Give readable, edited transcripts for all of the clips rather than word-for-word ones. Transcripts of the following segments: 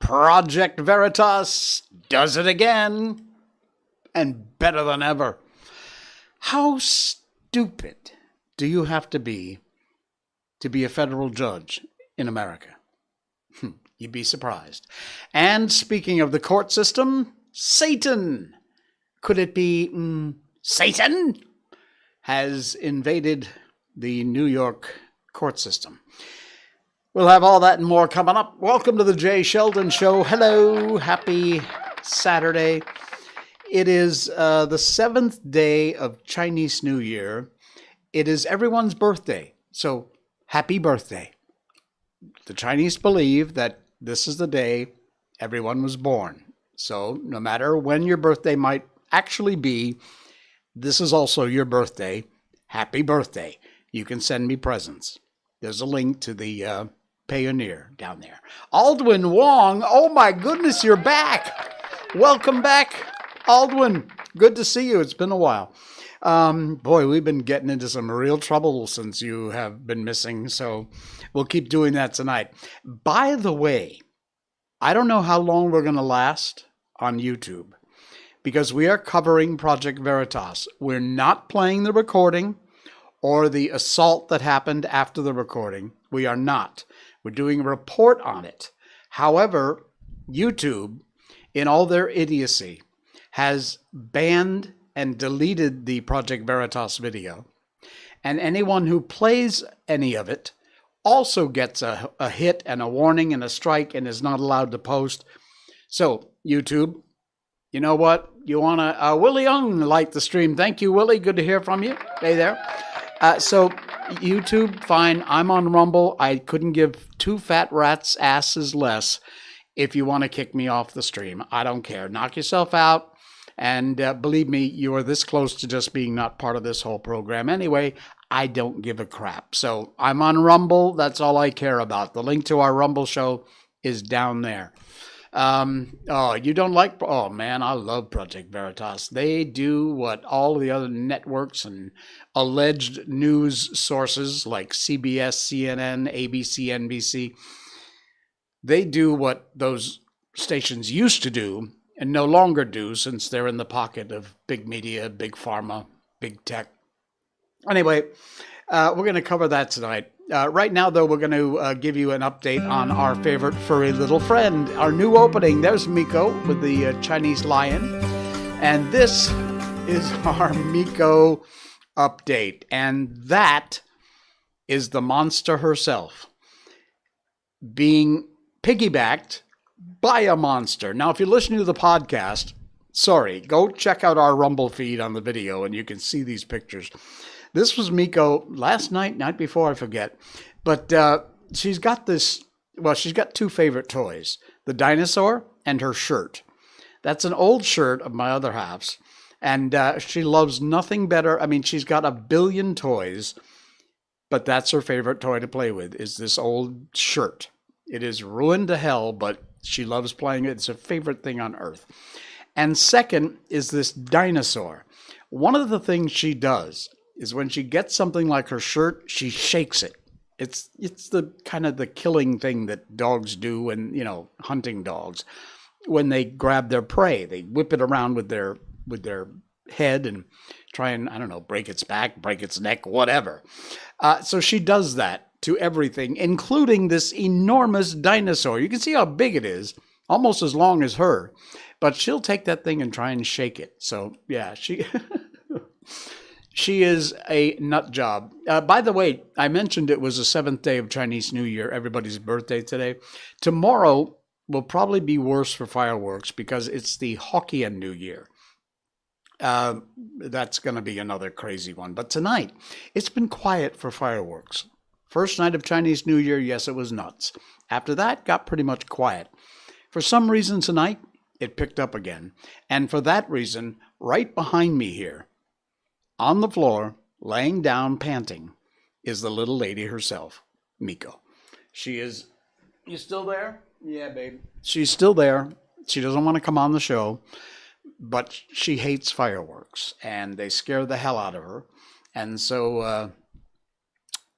Project Veritas does it again, and better than ever. How stupid do you have to be a federal judge in America? You'd be surprised. And speaking of the court system, Satan. Could it be Satan has invaded the New York court system? We'll have all that and more coming up. Welcome to the Jay Sheldon Show. Hello. Happy Saturday. It is the 7th day of Chinese New Year. It is everyone's birthday. So happy birthday. The Chinese believe that this is the day everyone was born. So no matter when your birthday might actually be, this is also your birthday. Happy birthday. You can send me presents. There's a link to the Payoneer down there. Aldwin Wong, oh my goodness, you're back. Welcome back, Aldwin. Good to see you. It's been a while. Boy, we've been getting into some real trouble since you have been missing, so we'll keep doing that tonight. By the way, I don't know how long we're going to last on YouTube because we are covering Project Veritas. We're not playing the recording or the assault that happened after the recording. We are not. We're doing a report on it. However, YouTube, in all their idiocy, has banned and deleted the Project Veritas video. And anyone who plays any of it also gets a hit and a warning and a strike and is not allowed to post. So, YouTube, you know what? You want to... Willie Young liked the stream. Thank you, Willie. Good to hear from you. Hey there. So, YouTube, fine. I'm on Rumble. I couldn't give two fat rats' asses less if you want to kick me off the stream. I don't care. Knock yourself out. And believe me, you are this close to just being not part of this whole program. Anyway, I don't give a crap. So I'm on Rumble. That's all I care about. The link to our Rumble show is down there. You don't like... Oh, man, I love Project Veritas. They do what all the other networks and alleged news sources like CBS, CNN, ABC, NBC, they do what those stations used to do and no longer do since they're in the pocket of big media, big pharma, big tech. Anyway, we're going to cover that tonight. Right now, though, we're going to give you an update on our favorite furry little friend, our new opening. There's Miko with the Chinese lion. And this is our Miko update. And that is the monster herself being piggybacked by a monster. Now, if you're listening to the podcast, sorry, go check out our Rumble feed on the video and you can see these pictures. This was Miko last night before, I forget. But she's got this, well, she's got two favorite toys, the dinosaur and her shirt. That's an old shirt of my other half's. And she loves nothing better. I mean, she's got a billion toys, but that's her favorite toy to play with, is this old shirt. It is ruined to hell, but she loves playing it. It's her favorite thing on earth. And second is this dinosaur. One of the things she does is when she gets something like her shirt, she shakes it. It's the kind of the killing thing that dogs do, and hunting dogs, when they grab their prey, they whip it around with their head and try and, I don't know, break its back, break its neck, whatever. So she does that to everything, including this enormous dinosaur. You can see how big it is, almost as long as her, but she'll take that thing and try and shake it. So yeah, she is a nut job. By the way, I mentioned it was the 7th day of Chinese New Year, everybody's birthday today. Tomorrow will probably be worse for fireworks because it's the Hokkien New Year. That's going to be another crazy one. But tonight, it's been quiet for fireworks. First night of Chinese New Year, yes, it was nuts. After that, got pretty much quiet. For some reason tonight, it picked up again. And for that reason, right behind me here, on the floor, laying down, panting, is the little lady herself, Miko. She is... You still there? Yeah, babe. She's still there. She doesn't want to come on the show, but she hates fireworks, and they scare the hell out of her. And so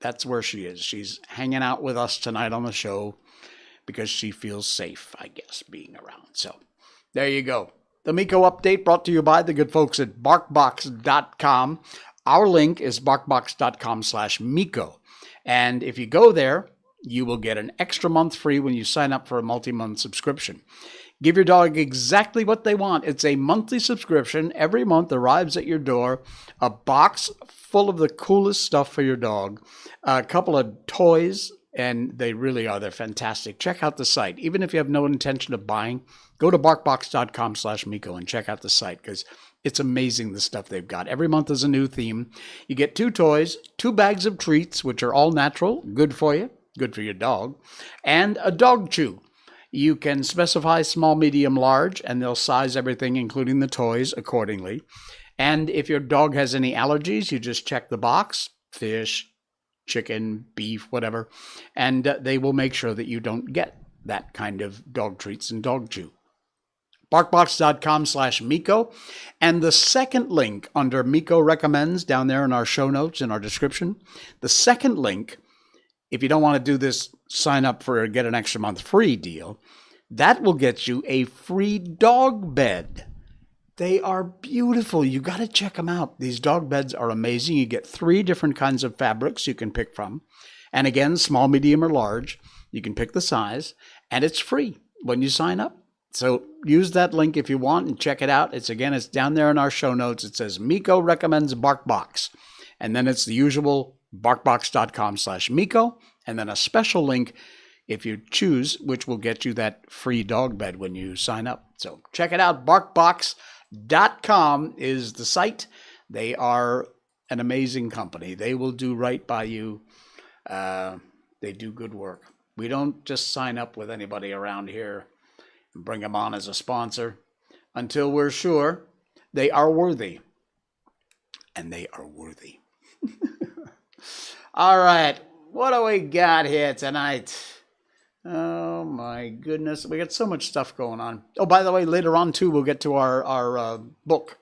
that's where she is. She's hanging out with us tonight on the show because she feels safe, I guess, being around. So there you go. The Miko update brought to you by the good folks at Barkbox.com. Our link is barkbox.com/Miko. And if you go there, you will get an extra month free when you sign up for a multi-month subscription. Give your dog exactly what they want. It's a monthly subscription. Every month arrives at your door a box full of the coolest stuff for your dog, a couple of toys, and they're fantastic. Check out the site. Even if you have no intention of buying, go to barkbox.com/Miko and check out the site because it's amazing the stuff they've got. Every month is a new theme. You get 2 toys, 2 bags of treats, which are all natural, good for you, good for your dog, and a dog chew. You can specify small, medium, large, and they'll size everything, including the toys, accordingly. And if your dog has any allergies, you just check the box, fish, chicken, beef, whatever, and they will make sure that you don't get that kind of dog treats and dog chew. Barkbox.com/Miko. And the second link under Miko Recommends down there in our show notes, in our description, the second link, if you don't want to do this sign up for get an extra month free deal, that will get you a free dog bed. They are beautiful. You got to check them out. These dog beds are amazing. You get 3 different kinds of fabrics you can pick from. And again, small, medium, or large. You can pick the size, and it's free when you sign up. So use that link if you want and check it out. It's down there in our show notes. It says Miko Recommends Barkbox. And then it's the usual barkbox.com/Miko. And then a special link if you choose, which will get you that free dog bed when you sign up. So check it out. Barkbox.com is the site. They are an amazing company. They will do right by you. They do good work. We don't just sign up with anybody around here and bring them on as a sponsor until we're sure they are worthy. And they are worthy. All right. What do we got here tonight? Oh, my goodness. We got so much stuff going on. Oh, by the way, later on, too, we'll get to our book.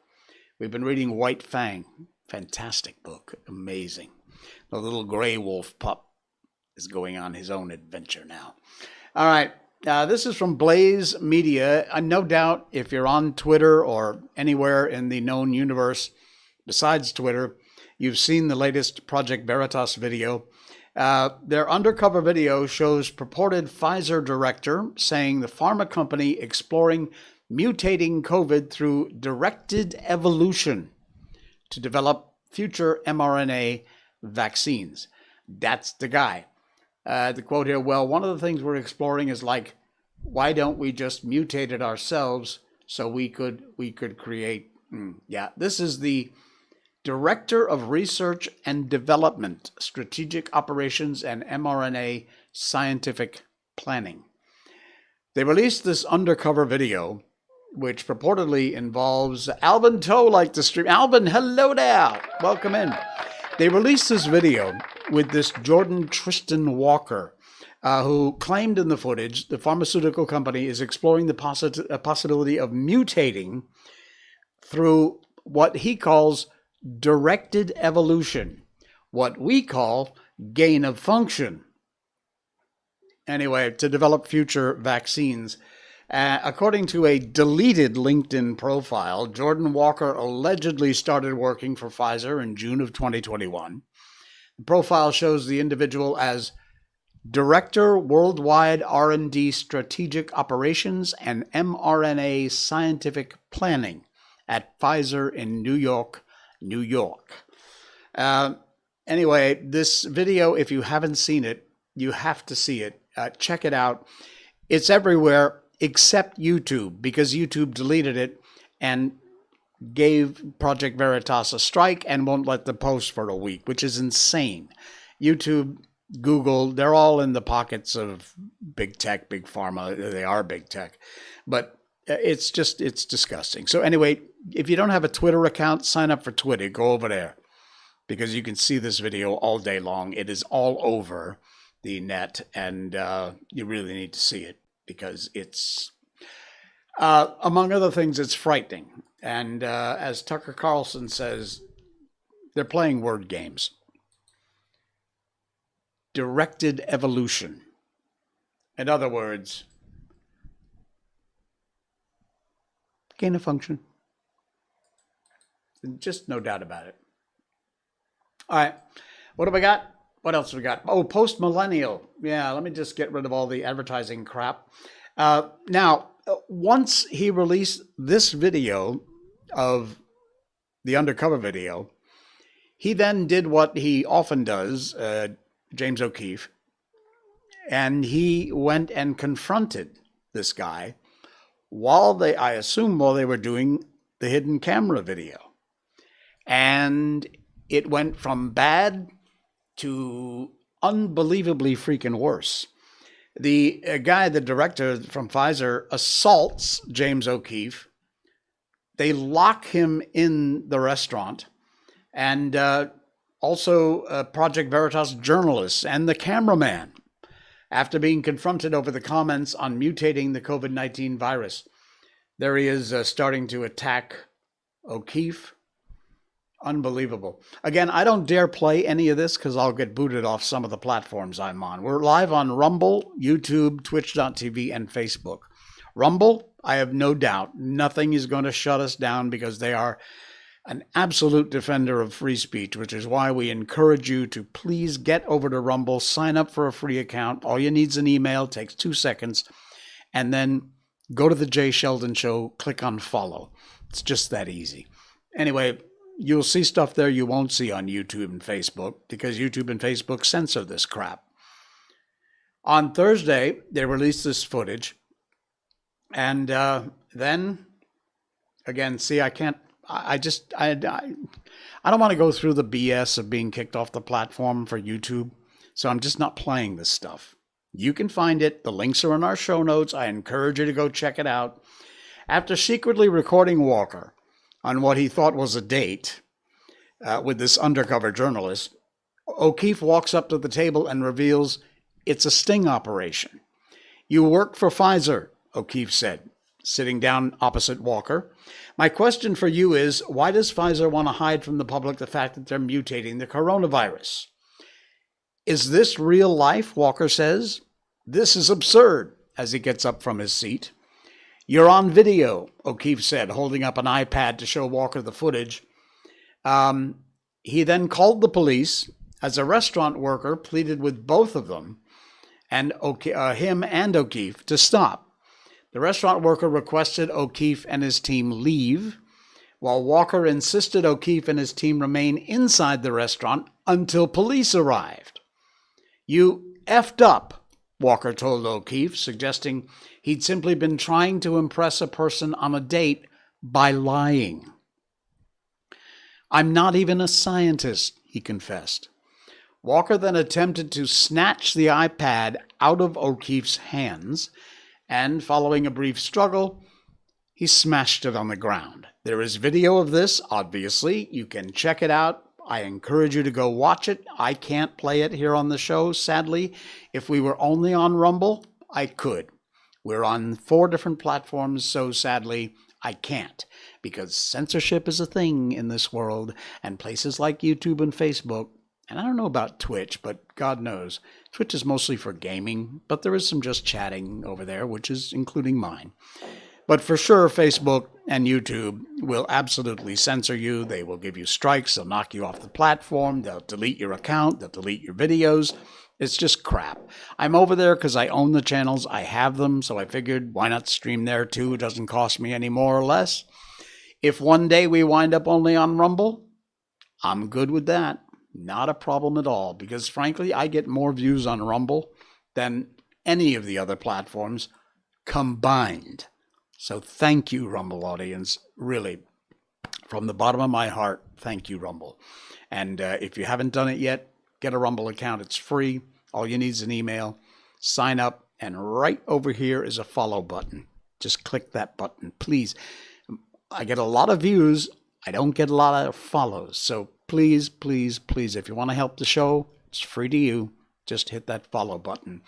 We've been reading White Fang. Fantastic book. Amazing. The little gray wolf pup is going on his own adventure now. All right. This is from Blaze Media. No doubt if you're on Twitter or anywhere in the known universe besides Twitter, you've seen the latest Project Veritas video. Their undercover video shows purported Pfizer director saying the pharma company exploring mutating COVID through directed evolution to develop future mRNA vaccines. That's the guy. The quote here, well, one of the things we're exploring is why don't we just mutate it ourselves so we could create, this is the Director of Research and Development, Strategic Operations and mRNA Scientific Planning. They released this undercover video, which purportedly involves Alvin Toe, like the stream. Alvin, hello there. Welcome in. They released this video with this Jordan Tristan Walker, who claimed in the footage the pharmaceutical company is exploring the possibility of mutating through what he calls directed evolution, what we call gain of function. Anyway, to develop future vaccines. According to a deleted LinkedIn profile, Jordan Walker allegedly started working for Pfizer in June of 2021. The profile shows the individual as Director, Worldwide R&D Strategic Operations and mRNA Scientific Planning at Pfizer in New York, New York. Anyway, this video, if you haven't seen it, you have to see it. Check it out. It's everywhere except YouTube, because YouTube deleted it and gave Project Veritas a strike and won't let them post for a week, which is insane. YouTube, Google, they're all in the pockets of big tech, big pharma. They are big tech. But it's disgusting. So anyway, if you don't have a Twitter account, sign up for Twitter. Go over there because you can see this video all day long. It is all over the net, and you really need to see it because it's, among other things, it's frightening. And as Tucker Carlson says, they're playing word games. Directed evolution. In other words, gain of function. Just no doubt about it. All right. What do we got? What else we got? Oh, post-millennial. Yeah, let me just get rid of all the advertising crap. Now, once he released this video of the undercover video, he then did what he often does, James O'Keefe, and he went and confronted this guy I assume while they were doing the hidden camera video. And it went from bad to unbelievably freaking worse. The guy, the director from Pfizer, assaults James O'Keefe. They lock him in the restaurant. And also Project Veritas journalists and the cameraman, after being confronted over the comments on mutating the COVID-19 virus. There he is starting to attack O'Keefe. Unbelievable. Again, I don't dare play any of this because I'll get booted off some of the platforms I'm on. We're live on Rumble, YouTube, Twitch.tv, and Facebook. Rumble, I have no doubt, nothing is going to shut us down because they are an absolute defender of free speech, which is why we encourage you to please get over to Rumble, sign up for a free account. All you need is an email, takes 2 seconds, and then go to the Jay Sheldon Show, click on follow. It's just that easy. Anyway, you'll see stuff there you won't see on YouTube and Facebook because YouTube and Facebook censor this crap. On Thursday, they released this footage. And then, again, see, I don't want to go through the BS of being kicked off the platform for YouTube. So I'm just not playing this stuff. You can find it. The links are in our show notes. I encourage you to go check it out. After secretly recording Walker on what he thought was a date with this undercover journalist, O'Keefe walks up to the table and reveals it's a sting operation. You work for Pfizer, O'Keefe said, sitting down opposite Walker. My question for you is, why does Pfizer want to hide from the public the fact that they're mutating the coronavirus? Is this real life? Walker says. This is absurd, as he gets up from his seat. You're on video, O'Keefe said, holding up an iPad to show Walker the footage. He then called the police as a restaurant worker pleaded with both of them, and him and O'Keefe, to stop. The restaurant worker requested O'Keefe and his team leave, while Walker insisted O'Keefe and his team remain inside the restaurant until police arrived. You effed up, Walker told O'Keefe, suggesting he'd simply been trying to impress a person on a date by lying. I'm not even a scientist, he confessed. Walker then attempted to snatch the iPad out of O'Keefe's hands, and following a brief struggle, he smashed it on the ground. There is video of this, obviously. You can check it out. I encourage you to go watch it. I can't play it here on the show, sadly. If we were only on Rumble, I could. We're on 4 different platforms, so sadly, I can't. Because censorship is a thing in this world, and places like YouTube and Facebook, and I don't know about Twitch, but God knows. Twitch is mostly for gaming, but there is some just chatting over there, which is including mine. But for sure, Facebook and YouTube will absolutely censor you. They will give you strikes. They'll knock you off the platform. They'll delete your account. They'll delete your videos. It's just crap. I'm over there because I own the channels. I have them, so I figured why not stream there too? It doesn't cost me any more or less. If one day we wind up only on Rumble, I'm good with that. Not a problem at all, because frankly, I get more views on Rumble than any of the other platforms combined. So thank you, Rumble audience. Really, from the bottom of my heart, thank you, Rumble. And if you haven't done it yet, get a Rumble account. It's free. All you need is an email. Sign up, and right over here is a follow button. Just click that button, please. I get a lot of views. I don't get a lot of follows. So please, please, please, if you want to help the show, it's free to you. Just hit that follow button.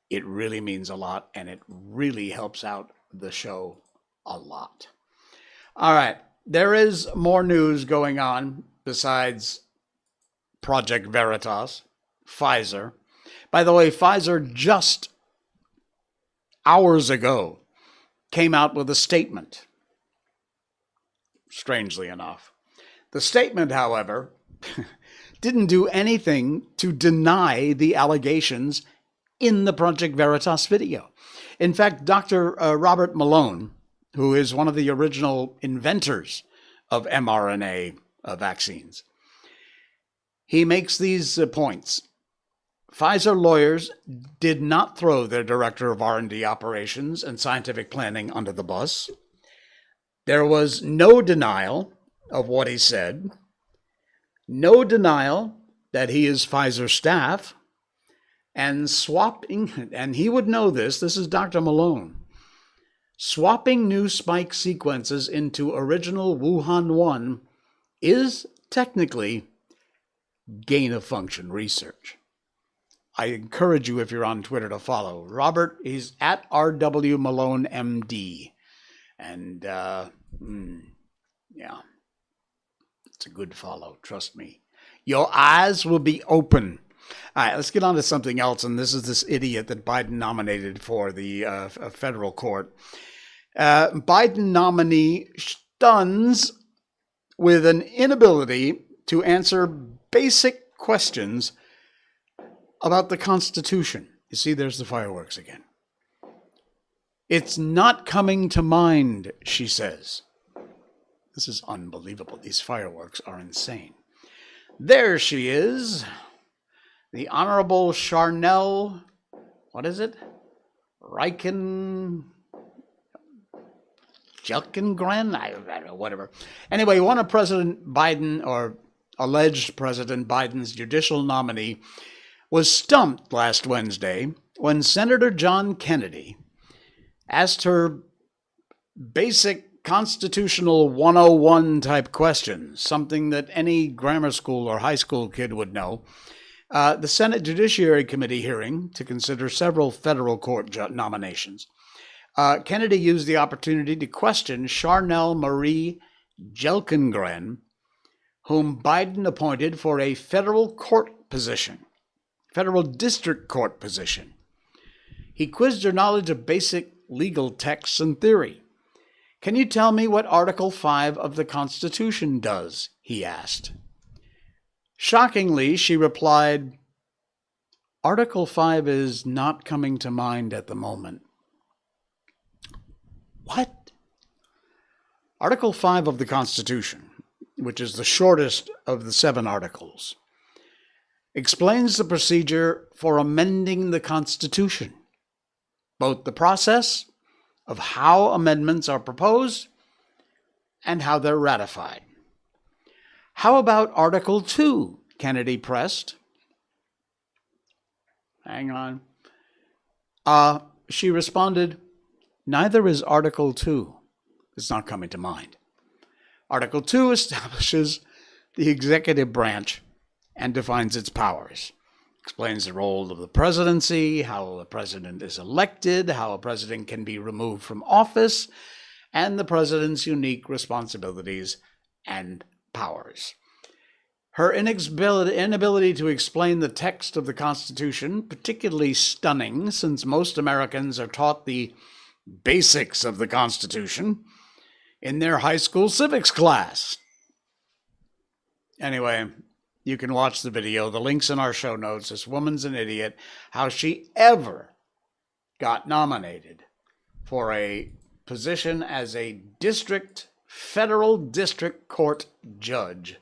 It really means a lot, and it really helps out the show a lot. All right. There is more news going on besides Project Veritas, Pfizer. By the way, Pfizer just hours ago, came out with a statement, strangely enough. The statement, however, didn't do anything to deny the allegations in the Project Veritas video. In fact, Dr. Robert Malone, who is one of the original inventors of mRNA vaccines, he makes these points. Pfizer lawyers did not throw their director of R&D operations and scientific planning under the bus. There was no denial of what he said, no denial that he is Pfizer staff, and swapping, and he would know this is Dr. Malone, swapping new spike sequences into original Wuhan 1 is technically gain-of-function research. I encourage you, if you're on Twitter, to follow Robert. He's at RW Malone MD. And, yeah, it's a good follow. Trust me. Your eyes will be open. All right, let's get on to something else. And this is this idiot that Biden nominated for the federal court. Biden nominee stuns with an inability to answer basic questions about the Constitution. You see, there's the fireworks again. It's not coming to mind, she says. This is unbelievable. These fireworks are insane. There she is. The Honorable Charnel, what is it? Jelkengren? I don't know, whatever. Anyway, one of President Biden, or alleged President Biden's judicial nominee, was stumped last Wednesday when Senator John Kennedy asked her basic constitutional 101 type questions, something that any grammar school or high school kid would know. The Senate Judiciary Committee hearing to consider several federal court nominations. Kennedy used the opportunity to question Charnel Marie Jelkengren, whom Biden appointed for a federal court position. Federal district court position. He quizzed her knowledge of basic legal texts and theory. Can you tell me what Article 5 of the Constitution does? He asked. Shockingly, she replied, Article 5 is not coming to mind at the moment. What? Article 5 of the Constitution, which is the shortest of the 7 articles, explains the procedure for amending the Constitution, both the process of how amendments are proposed and how they're ratified. How about Article 2? Kennedy pressed. Hang on. She responded, neither is Article 2. It's not coming to mind. Article 2 establishes the executive branch and defines its powers. Explains the role of the presidency, how the president is elected, how a president can be removed from office, and the president's unique responsibilities and powers. Her inability to explain the text of the Constitution, particularly stunning since most Americans are taught the basics of the Constitution in their high school civics class. Anyway, you can watch the video. The link's in our show notes. This woman's an idiot. How she ever got nominated for a position as a federal district court judge.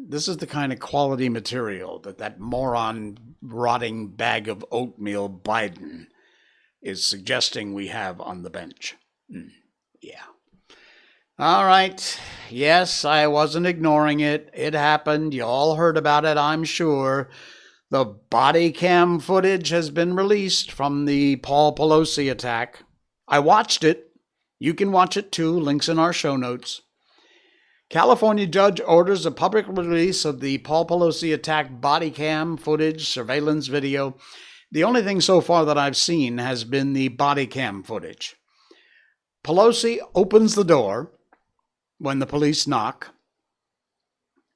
This is the kind of quality material that moron rotting bag of oatmeal Biden is suggesting we have on the bench. Yeah. All right. Yes, I wasn't ignoring it. It happened. You all heard about it, I'm sure. The body cam footage has been released from the Paul Pelosi attack. I watched it. You can watch it too. Links in our show notes. California judge orders a public release of the Paul Pelosi attack body cam footage, surveillance video. The only thing so far that I've seen has been the body cam footage. Pelosi opens the door when the police knock,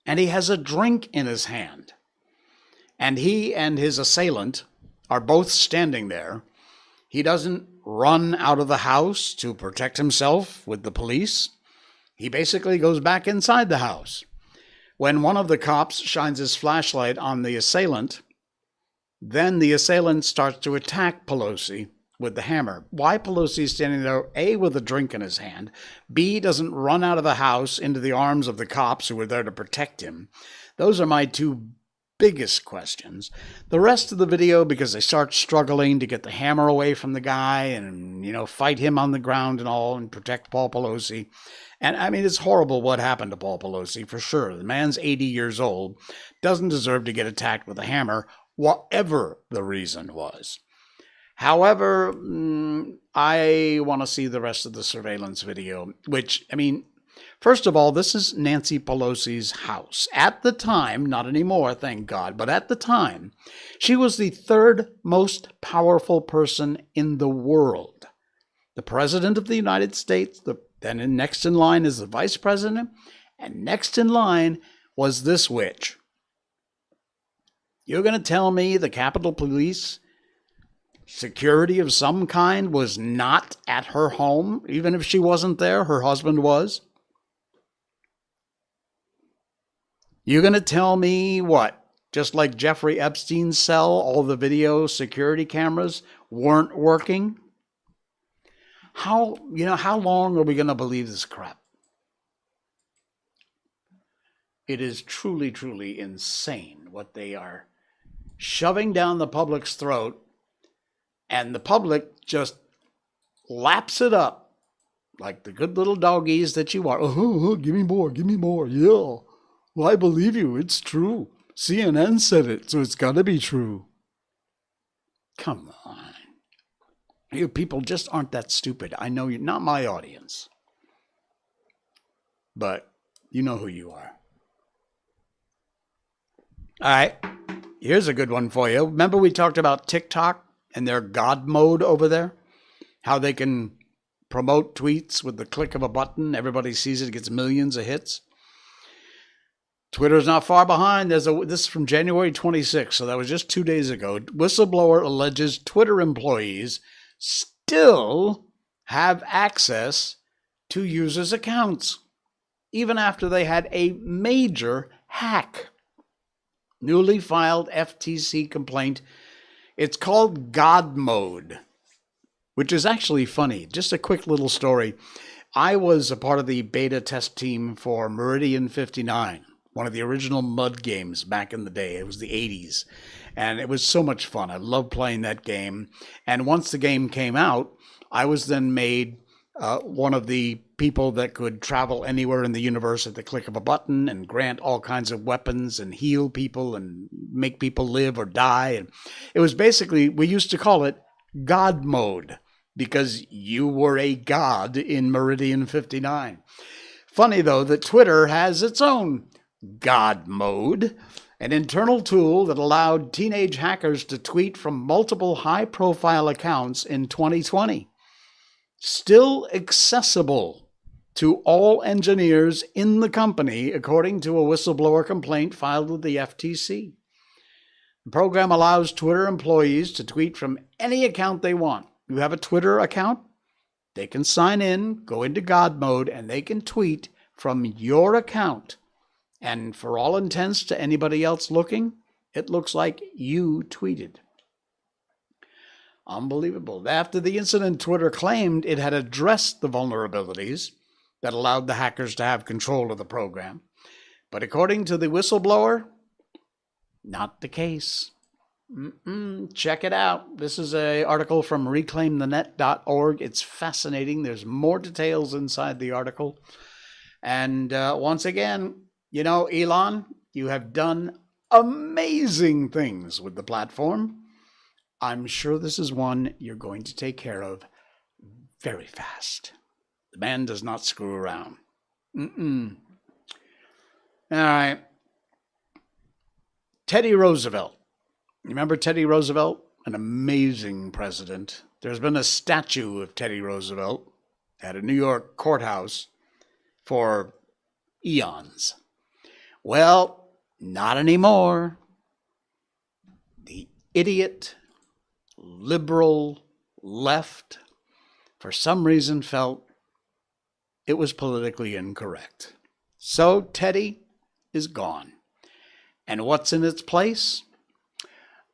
and he has a drink in his hand. And he and his assailant are both standing there, He doesn't run out of the house to protect himself with the police. He basically goes back inside the house. When one of the cops shines his flashlight on the assailant, then the assailant starts to attack Pelosi with the hammer. Why Pelosi is standing there, A, with a drink in his hand, B, doesn't run out of the house into the arms of the cops who were there to protect him. Those are my two biggest questions. The rest of the video, because they start struggling to get the hammer away from the guy and, fight him on the ground and all and protect Paul Pelosi. And I mean, it's horrible what happened to Paul Pelosi, for sure. The man's 80 years old, doesn't deserve to get attacked with a hammer, whatever the reason was. However, I want to see the rest of the surveillance video, which, first of all, this is Nancy Pelosi's house. At the time, not anymore, thank God, but at the time, she was the third most powerful person in the world. The President of the United States, then next in line is the Vice President, and next in line was this witch. You're going to tell me the Capitol Police security of some kind was not at her home, even if she wasn't there, her husband was? You're going to tell me what? Just like Jeffrey Epstein's cell, all the video security cameras weren't working? How long are we going to believe this crap? It is truly, truly insane what they are shoving down the public's throat, and the public just laps it up like the good little doggies that you are. Oh, give me more. Yeah. Well, I believe you. It's true. CNN said it, so it's got to be true. Come on. You people just aren't that stupid. I know you're not my audience, but you know who you are. All right. Here's a good one for you. Remember we talked about TikTok and their God mode over there? How they can promote tweets with the click of a button. Everybody sees it, gets millions of hits. Twitter's not far behind. This is from January 26th, so that was just 2 days ago. Whistleblower alleges Twitter employees still have access to users' accounts, even after they had a major hack. Newly filed FTC complaint. It's called God Mode, which is actually funny. Just a quick little story. I was a part of the beta test team for Meridian 59, one of the original MUD games back in the day. It was the 80s, and it was so much fun. I loved playing that game. And once the game came out, I was then made one of the people that could travel anywhere in the universe at the click of a button and grant all kinds of weapons and heal people and make people live or die. And it was basically, we used to call it God Mode because you were a god in Meridian 59. Funny, though, that Twitter has its own God Mode, an internal tool that allowed teenage hackers to tweet from multiple high-profile accounts in 2020. Still accessible to all engineers in the company, according to a whistleblower complaint filed with the FTC. The program allows Twitter employees to tweet from any account they want. You have a Twitter account, they can sign in, go into God Mode, and they can tweet from your account. And for all intents to anybody else looking, it looks like you tweeted. Unbelievable. After the incident, Twitter claimed it had addressed the vulnerabilities that allowed the hackers to have control of the program. But according to the whistleblower, not the case. Check it out. This is an article from reclaimthenet.org. It's fascinating. There's more details inside the article. And once again, Elon, you have done amazing things with the platform. I'm sure this is one you're going to take care of very fast. The man does not screw around. All right. Teddy Roosevelt. Remember Teddy Roosevelt? An amazing president. There's been a statue of Teddy Roosevelt at a New York courthouse for eons. Well, not anymore. The idiot, liberal, left, for some reason, felt it was politically incorrect. So Teddy is gone. And what's in its place?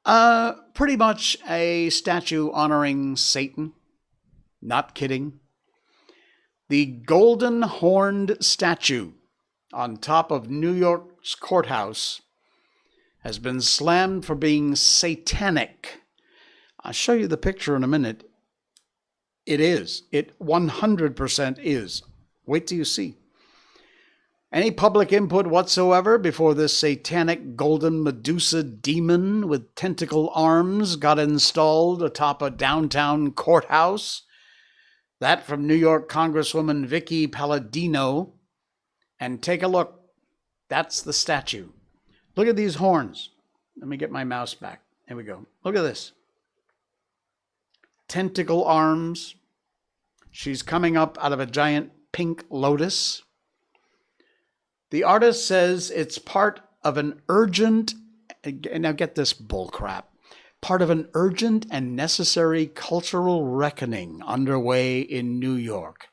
Pretty much a statue honoring Satan. Not kidding. The golden horned statue on top of New York's courthouse has been slammed for being satanic. I'll show you the picture in a minute. It is. It 100% is. Wait till you see. Any public input whatsoever before this satanic golden Medusa demon with tentacle arms got installed atop a downtown courthouse? That from New York Congresswoman Vicky Palladino. And take a look. That's the statue. Look at these horns. Let me get my mouse back. Here we go. Look at this. Tentacle arms. She's coming up out of a giant pink lotus. The artist says it's part of an urgent, and now get this bullcrap, part of an urgent and necessary cultural reckoning underway in New York,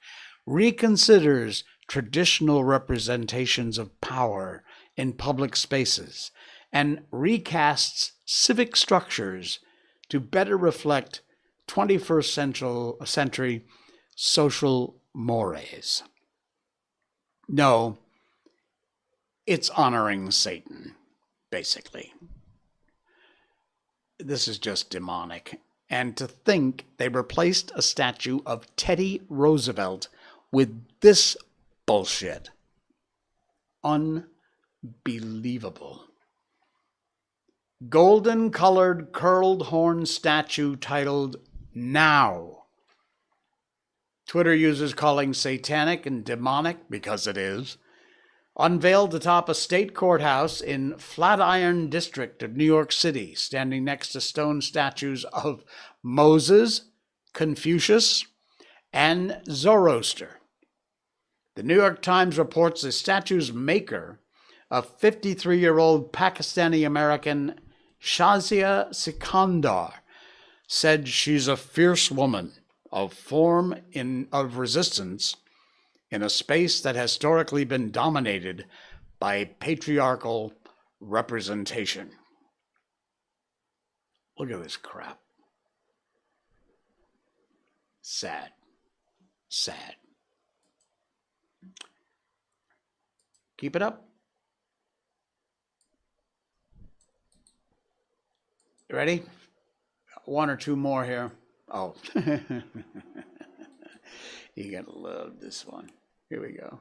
reconsiders traditional representations of power in public spaces, and recasts civic structures to better reflect 21st century social mores. No, it's honoring Satan, basically. This is just demonic. And to think they replaced a statue of Teddy Roosevelt with this bullshit. Unbelievable. Golden-colored curled horn statue titled Now. Twitter users calling satanic and demonic, because it is, unveiled atop a state courthouse in Flatiron District of New York City, standing next to stone statues of Moses, Confucius, and Zoroaster. The New York Times reports the statue's maker, a 53-year-old Pakistani-American Shazia Sikandar, said she's a fierce woman of form of resistance in a space that has historically been dominated by patriarchal representation. Look at this crap. Sad. Sad. Keep it up. You ready? One or two more here. Oh. You're going to love this one. Here we go.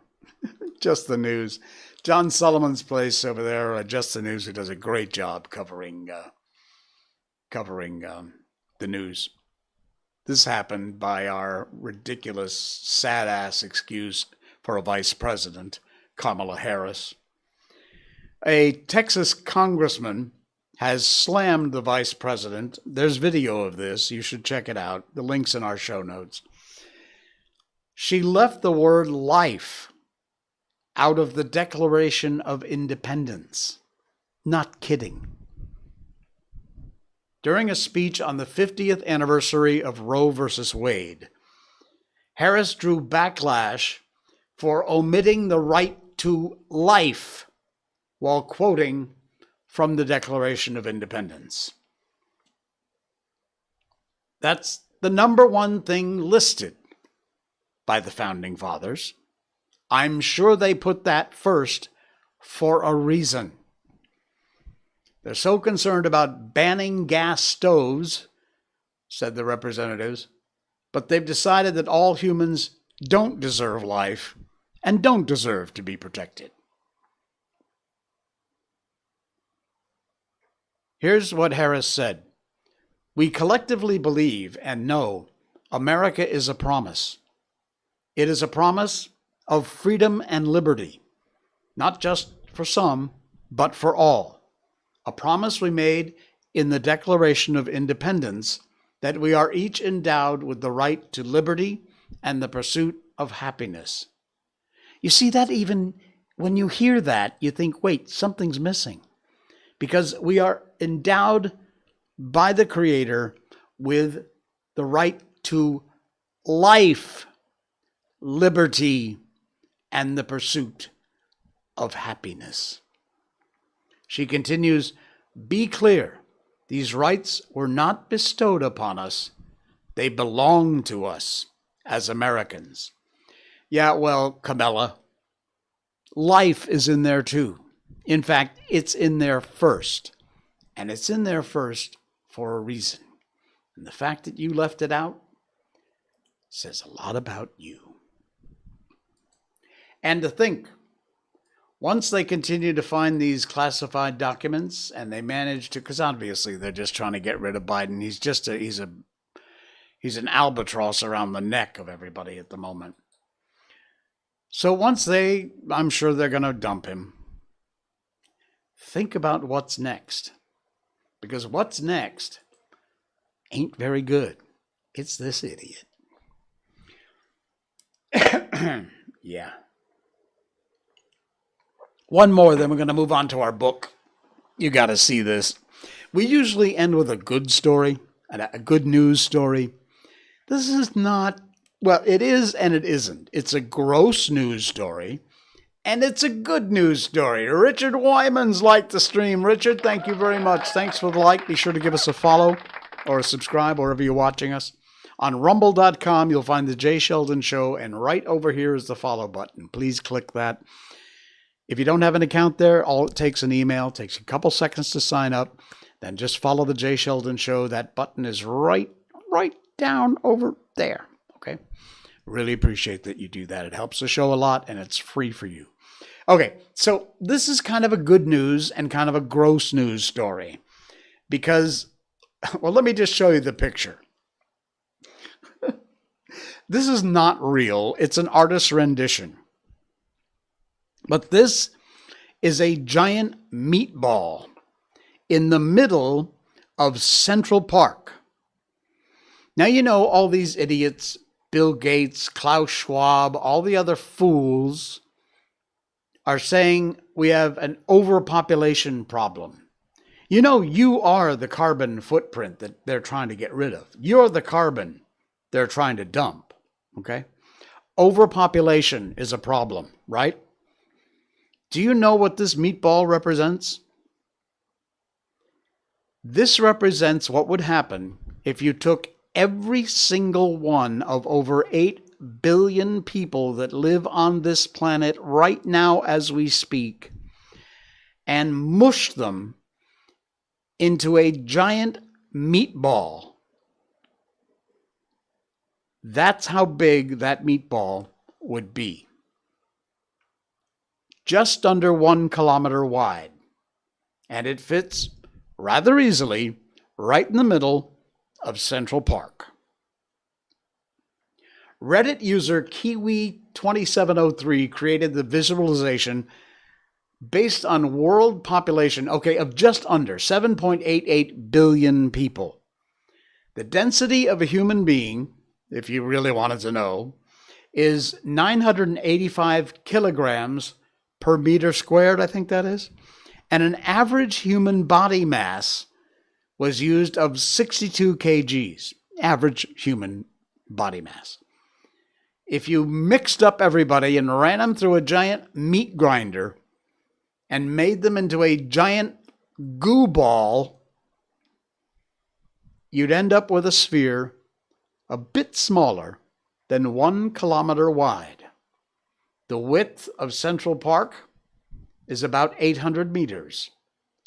Just the News. John Sullivan's place over there, Just the News, who does a great job covering the news. This happened by our ridiculous, sad-ass excuse for a vice president, Kamala Harris. A Texas congressman has slammed the vice president. There's video of this. You should check it out. The link's in our show notes. She left the word life out of the Declaration of Independence. Not kidding. During a speech on the 50th anniversary of Roe v. Wade, Harris drew backlash for omitting the right to life while quoting from the Declaration of Independence. That's the number one thing listed by the Founding Fathers. I'm sure they put that first for a reason. They're so concerned about banning gas stoves, said the representatives, but they've decided that all humans don't deserve life and don't deserve to be protected. Here's what Harris said. We collectively believe and know America is a promise. It is a promise of freedom and liberty, not just for some, but for all. A promise we made in the Declaration of Independence that we are each endowed with the right to liberty and the pursuit of happiness. You see that even when you hear that, you think, wait, something's missing. Because we are endowed by the Creator with the right to life, liberty, and the pursuit of happiness. She continues, be clear, these rights were not bestowed upon us. They belong to us as Americans. Yeah, well, Camilla, life is in there too. In fact, it's in there first. And it's in there first for a reason. And the fact that you left it out says a lot about you. And to think, once they continue to find these classified documents and they manage to, because obviously they're just trying to get rid of Biden. He's an albatross around the neck of everybody at the moment. So once I'm sure they're going to dump him. Think about what's next. Because what's next ain't very good. It's this idiot. Yeah. One more, then we're going to move on to our book. You got to see this. We usually end with a good story, a good news story. This is not, well, it is and it isn't. It's a gross news story, and it's a good news story. Richard Wyman's liked the stream. Richard, thank you very much. Thanks for the like. Be sure to give us a follow or a subscribe wherever you're watching us. On rumble.com, you'll find the Jay Sheldon Show, and right over here is the follow button. Please click that. If you don't have an account there, all it takes an email, takes a couple seconds to sign up. Then just follow the Jay Sheldon Show. That button is right down over there. Okay? Really appreciate that you do that. It helps the show a lot, and it's free for you. Okay, so this is kind of a good news and kind of a gross news story. Because, well, let me just show you the picture. This is not real. It's an artist's rendition. But this is a giant meatball in the middle of Central Park. Now, you know, all these idiots, Bill Gates, Klaus Schwab, all the other fools are saying we have an overpopulation problem. You know, you are the carbon footprint that they're trying to get rid of. You're the carbon they're trying to dump, okay? Overpopulation is a problem, right? Do you know what this meatball represents? This represents what would happen if you took every single one of over 8 billion people that live on this planet right now as we speak and mushed them into a giant meatball. That's how big that meatball would be. Just under 1 kilometer wide. And it fits rather easily right in the middle of Central Park. Reddit user Kiwi2703 created the visualization based on world population, of just under 7.88 billion people. The density of a human being, if you really wanted to know, is 985 kilograms per meter squared, I think that is. And an average human body mass was used of 62 kgs, average human body mass. If you mixed up everybody and ran them through a giant meat grinder and made them into a giant goo ball, you'd end up with a sphere a bit smaller than 1 kilometer wide. The width of Central Park is about 800 meters.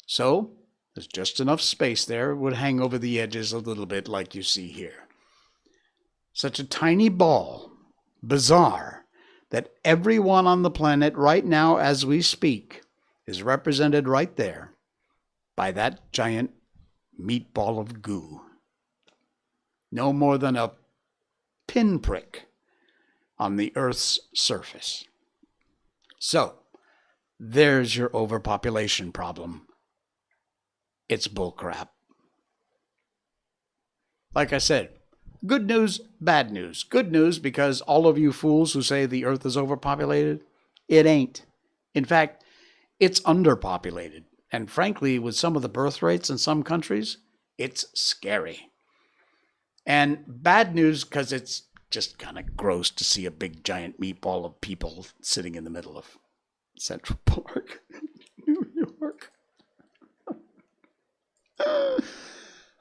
So there's just enough space there. It would hang over the edges a little bit like you see here. Such a tiny ball, bizarre, that everyone on the planet right now as we speak is represented right there by that giant meatball of goo. No more than a pinprick on the Earth's surface. So, there's your overpopulation problem. It's bullcrap. Like I said, good news, bad news. Good news because all of you fools who say the Earth is overpopulated, it ain't. In fact, it's underpopulated. And frankly, with some of the birth rates in some countries, it's scary. And bad news because it's just kind of gross to see a big giant meatball of people sitting in the middle of Central Park, New York.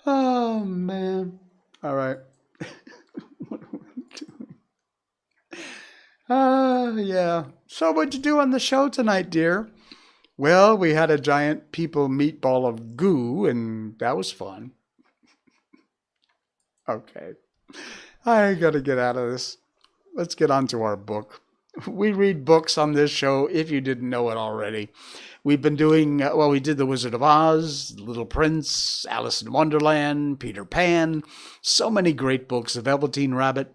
Oh, man. All right. What are we doing? Yeah. So what'd you do on the show tonight, dear? Well, we had a giant people meatball of goo, and that was fun. Okay. I gotta get out of this. Let's get on to our book. We read books on this show, if you didn't know it already. We've been doing, we did The Wizard of Oz, Little Prince, Alice in Wonderland, Peter Pan, so many great books, The Velveteen Rabbit.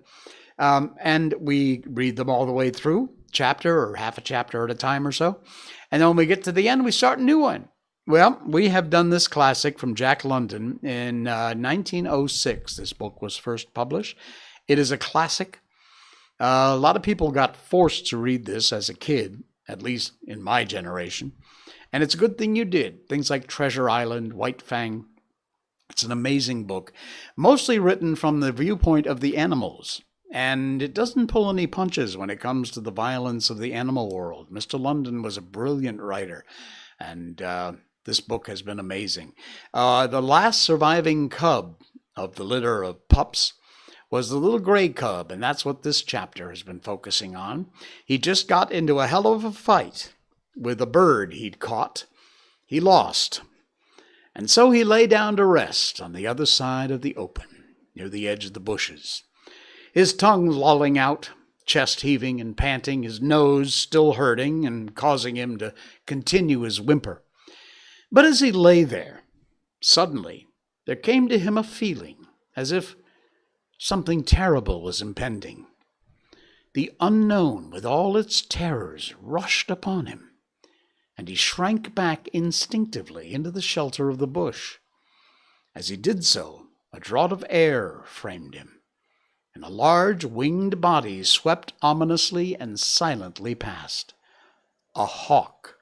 And we read them all the way through, chapter or half a chapter at a time or so. And then when we get to the end, we start a new one. Well, we have done this classic from Jack London in 1906. This book was first published. It is a classic. A lot of people got forced to read this as a kid, at least in my generation. And it's a good thing you did. Things like Treasure Island, White Fang. It's an amazing book, mostly written from the viewpoint of the animals. And it doesn't pull any punches when it comes to the violence of the animal world. Mr. London was a brilliant writer, and this book has been amazing. The last surviving cub of the litter of pups was the little gray cub, and that's what this chapter has been focusing on. He just got into a hell of a fight with a bird he'd caught. He lost, and so he lay down to rest on the other side of the open, near the edge of the bushes. His tongue lolling out, chest heaving and panting, his nose still hurting and causing him to continue his whimper. But as he lay there, suddenly there came to him a feeling as if something terrible was impending. The unknown with all its terrors rushed upon him, and he shrank back instinctively into the shelter of the bush. As he did so, a draught of air framed him, and a large winged body swept ominously and silently past. A hawk,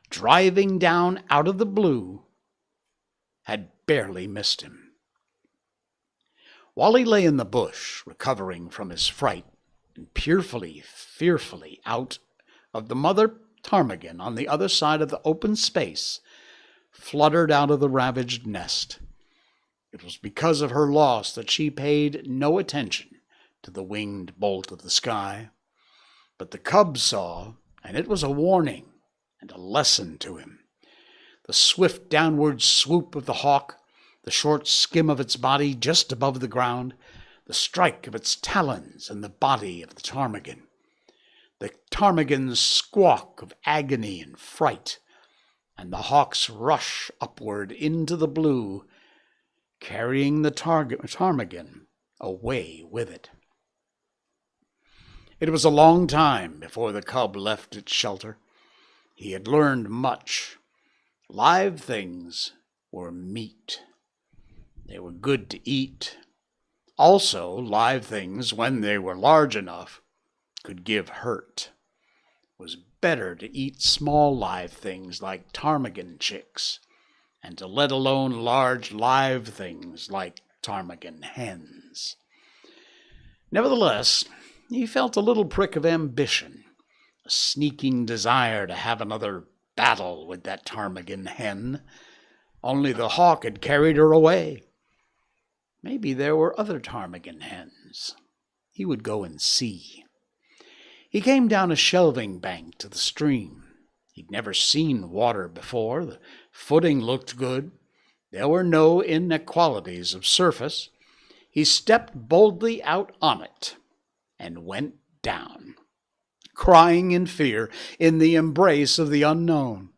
driving down out of the blue, had barely missed him. While he lay in the bush, recovering from his fright, and fearfully out of the mother ptarmigan on the other side of the open space fluttered out of the ravaged nest. It was because of her loss that she paid no attention to the winged bolt of the sky. But the cub saw, and it was a warning and a lesson to him. The swift downward swoop of the hawk, the short skim of its body just above the ground, the strike of its talons in the body of the ptarmigan, the ptarmigan's squawk of agony and fright, and the hawk's rush upward into the blue, carrying the ptarmigan away with it. It was a long time before the cub left its shelter. He had learned much. Live things were meat. They were good to eat. Also, live things, when they were large enough, could give hurt. It was better to eat small live things like ptarmigan chicks, and to let alone large live things like ptarmigan hens. Nevertheless, he felt a little prick of ambition, a sneaking desire to have another battle with that ptarmigan hen. Only the hawk had carried her away. Maybe there were other ptarmigan hens. He would go and see. He came down a shelving bank to the stream. He'd never seen water before. The footing looked good. There were no inequalities of surface. He stepped boldly out on it and went down, crying in fear in the embrace of the unknown.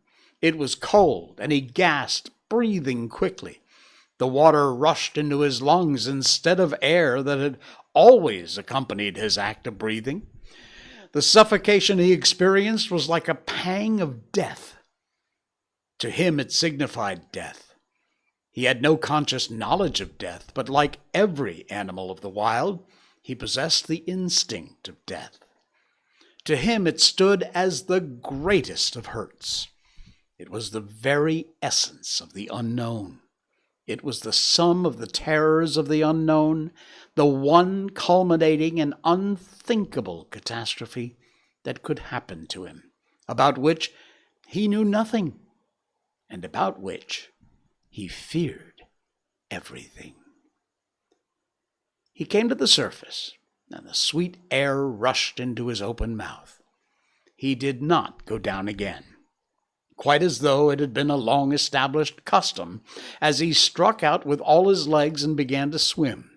It was cold, and he gasped, breathing quickly. The water rushed into his lungs instead of air that had always accompanied his act of breathing. The suffocation he experienced was like a pang of death. To him it signified death. He had no conscious knowledge of death, but like every animal of the wild, he possessed the instinct of death. To him it stood as the greatest of hurts. It was the very essence of the unknown. It was the sum of the terrors of the unknown, the one culminating and unthinkable catastrophe that could happen to him, about which he knew nothing, and about which he feared everything. He came to the surface, and the sweet air rushed into his open mouth. He did not go down again, quite as though it had been a long-established custom, as he struck out with all his legs and began to swim.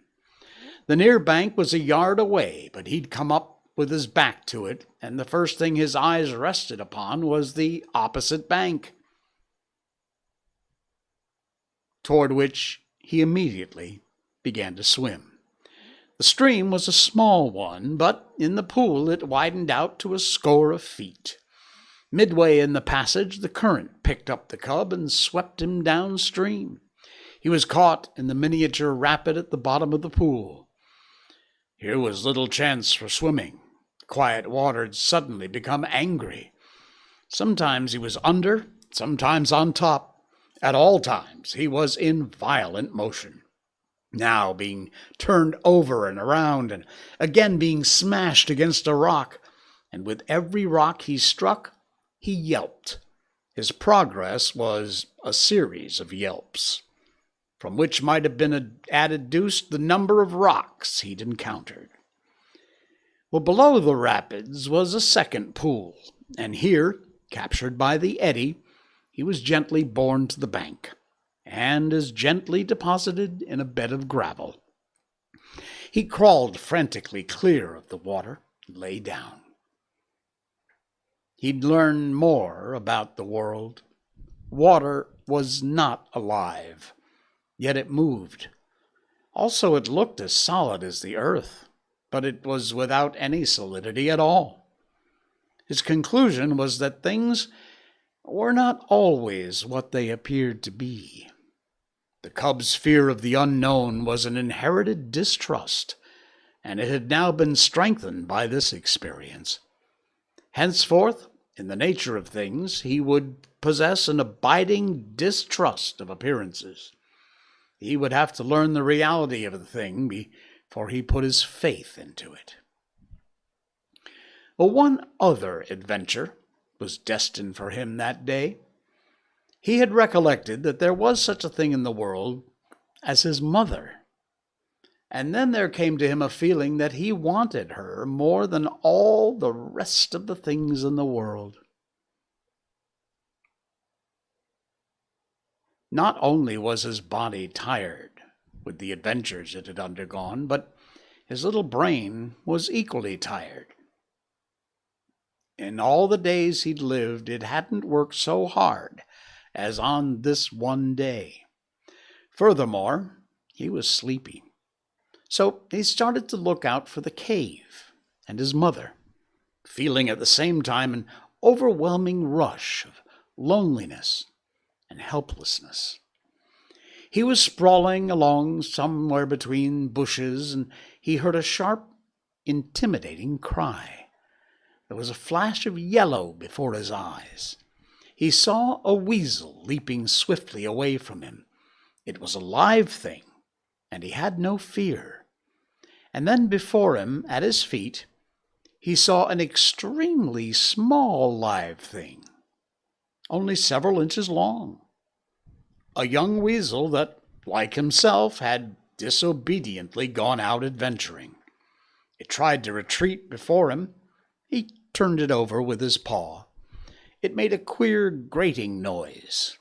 The near bank was a yard away, but he'd come up with his back to it, and the first thing his eyes rested upon was the opposite bank, toward which he immediately began to swim. The stream was a small one, but in the pool it widened out to a score of feet. Midway in the passage, the current picked up the cub and swept him downstream. He was caught in the miniature rapid at the bottom of the pool. Here was little chance for swimming. The quiet water had suddenly become angry. Sometimes he was under, sometimes on top. At all times he was in violent motion, now being turned over and around, and again being smashed against a rock, and with every rock he struck, he yelped. His progress was a series of yelps, from which might have been adduced the number of rocks he'd encountered. Well, below the rapids was a second pool, and here, captured by the eddy, he was gently borne to the bank, and as gently deposited in a bed of gravel. He crawled frantically clear of the water and lay down. He'd learn more about the world. Water was not alive, yet it moved. Also, it looked as solid as the earth, but it was without any solidity at all. His conclusion was that things were not always what they appeared to be. The cub's fear of the unknown was an inherited distrust, and it had now been strengthened by this experience. Henceforth, in the nature of things, he would possess an abiding distrust of appearances. He would have to learn the reality of the thing before he put his faith into it. Well, one other adventure was destined for him that day. He had recollected that there was such a thing in the world as his mother. And then there came to him a feeling that he wanted her more than all the rest of the things in the world. Not only was his body tired with the adventures it had undergone, but his little brain was equally tired. In all the days he'd lived, it hadn't worked so hard as on this one day. Furthermore, he was sleepy. So he started to look out for the cave and his mother, feeling at the same time an overwhelming rush of loneliness and helplessness. He was sprawling along somewhere between bushes, and he heard a sharp, intimidating cry. There was a flash of yellow before his eyes. He saw a weasel leaping swiftly away from him. It was a live thing, and he had no fear. And then before him, at his feet, he saw an extremely small live thing, only several inches long. A young weasel that, like himself, had disobediently gone out adventuring. It tried to retreat before him. He turned it over with his paw. It made a queer grating noise.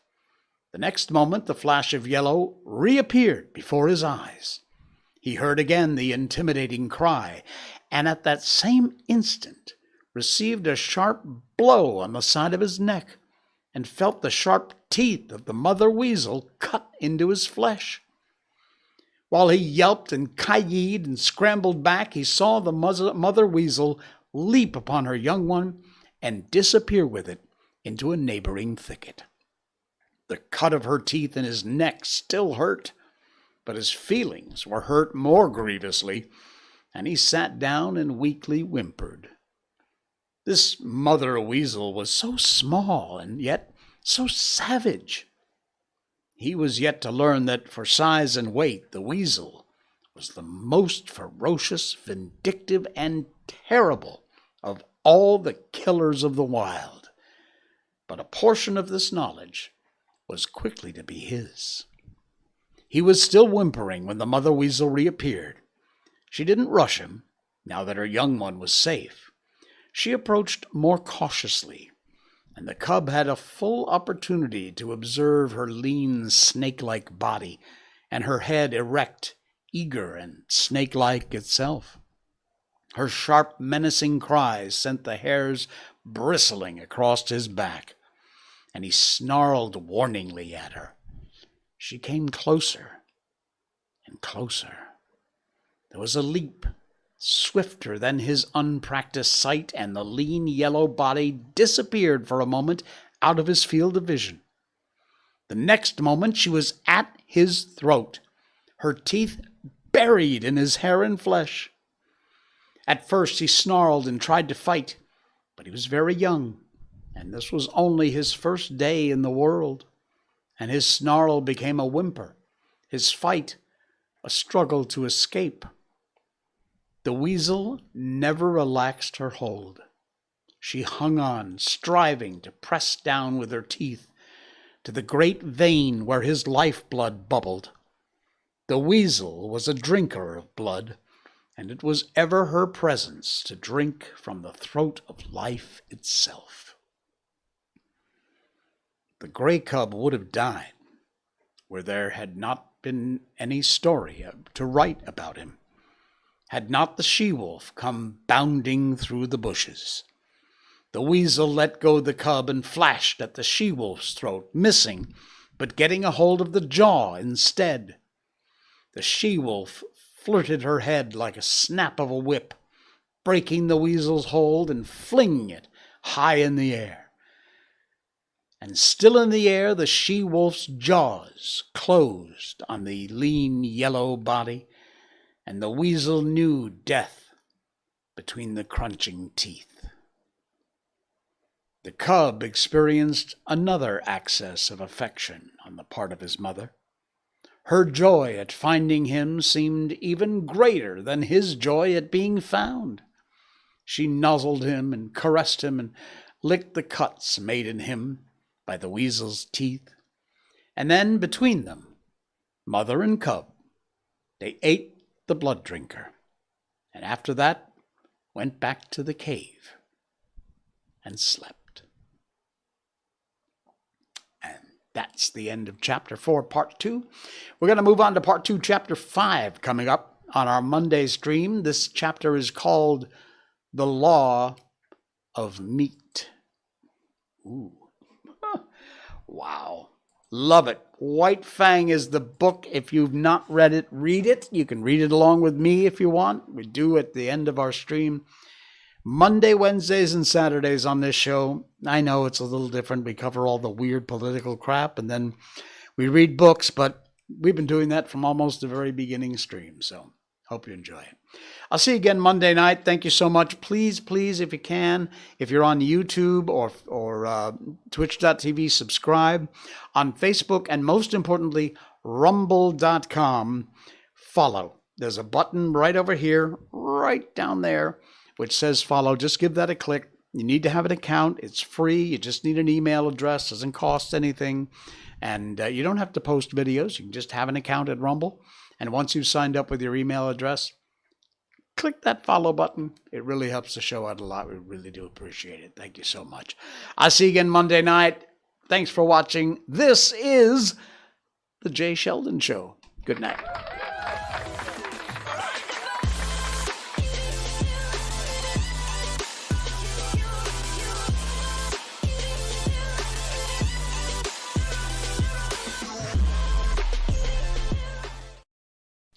The next moment the flash of yellow reappeared before his eyes. He heard again the intimidating cry, and at that same instant received a sharp blow on the side of his neck, and felt the sharp teeth of the mother weasel cut into his flesh. While he yelped and ki-yeed and scrambled back, he saw the mother weasel leap upon her young one and disappear with it into a neighboring thicket. The cut of her teeth in his neck still hurt, but his feelings were hurt more grievously, and he sat down and weakly whimpered. This mother weasel was so small and yet so savage. He was yet to learn that for size and weight, the weasel was the most ferocious, vindictive, and terrible of all the killers of the wild. But a portion of this knowledge was quickly to be his. He was still whimpering when the mother weasel reappeared. She didn't rush him, now that her young one was safe. She approached more cautiously, and the cub had a full opportunity to observe her lean, snake-like body and her head erect, eager and snake-like itself. Her sharp, menacing cries sent the hairs bristling across his back, and he snarled warningly at her. She came closer and closer. There was a leap, swifter than his unpracticed sight, and the lean yellow body disappeared for a moment out of his field of vision. The next moment she was at his throat, her teeth buried in his hair and flesh. At first he snarled and tried to fight, but he was very young, and this was only his first day in the world, and his snarl became a whimper, his fight a struggle to escape. The weasel never relaxed her hold. She hung on, striving to press down with her teeth to the great vein where his lifeblood bubbled. The weasel was a drinker of blood, and it was ever her presence to drink from the throat of life itself. The gray cub would have died where there had not been any story to write about him, had not the she-wolf come bounding through the bushes. The weasel let go the cub and flashed at the she-wolf's throat, missing, but getting a hold of the jaw instead. The she-wolf flirted her head like a snap of a whip, breaking the weasel's hold and flinging it high in the air. And still in the air, the she-wolf's jaws closed on the lean yellow body, and the weasel knew death between the crunching teeth. The cub experienced another access of affection on the part of his mother. Her joy at finding him seemed even greater than his joy at being found. She nuzzled him and caressed him and licked the cuts made in him by the weasel's teeth. And then between them, mother and cub, they ate the blood drinker, and after that went back to the cave and slept. And that's the end of Chapter 4, Part 2. We're going to move on to Part 2, Chapter 5, coming up on our Monday stream. This chapter is called The Law of Meat. Ooh. Wow. Love it. White Fang is the book. If you've not read it, read it. You can read it along with me if you want. We do at the end of our stream. Monday, Wednesdays, and Saturdays on this show. I know it's a little different. We cover all the weird political crap, and then we read books, but we've been doing that from almost the very beginning stream, so hope you enjoy it. I'll see you again Monday night. Thank you so much. Please, if you can, if you're on YouTube or twitch.tv, subscribe. On Facebook, and most importantly, rumble.com, follow. There's a button right over here, right down there, which says follow. Just give that a click. You need to have an account. It's free. You just need an email address. Doesn't cost anything. And you don't have to post videos. You can just have an account at Rumble. And once you've signed up with your email address, click that follow button. It really helps the show out a lot. We really do appreciate it. Thank you so much. I'll see you again Monday night. Thanks for watching. This is The Jay Sheldon Show. Good night.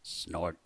Snort.